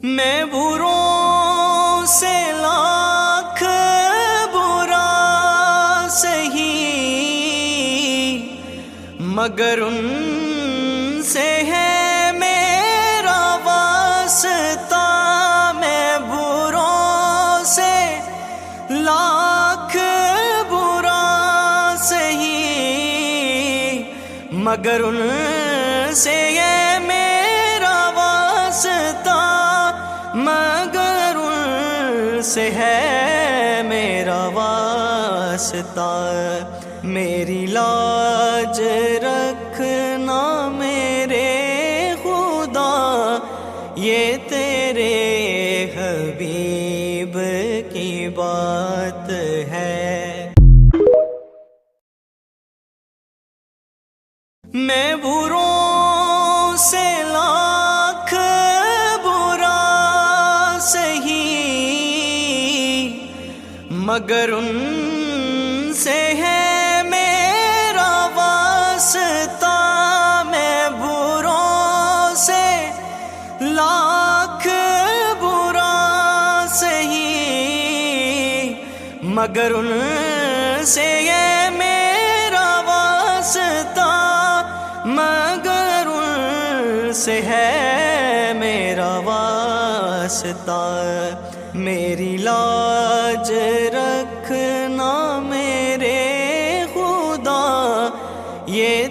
میں بروں سے لاکھ برا سہی، مگر ان سے ہے میرا واسطہ۔ میں بروں سے لاکھ برا سہی، مگر ان سے ہے میرا واسطہ، مگر ان سے ہے میرا واسطہ۔ میری لاج رکھنا میرے خدا، یہ تیرے حبیب کی بات ہے۔ میں بروں سے لاکھ برا سہی، مگر ان سے ہے میرا واسطہ۔ میں بروں سے لاکھ برا سہی، مگر ان سے ہے میرا واسطہ، مگر ان سے ہے میرا واسطہ۔ میری لاج رکھنا میرے خدا، یہ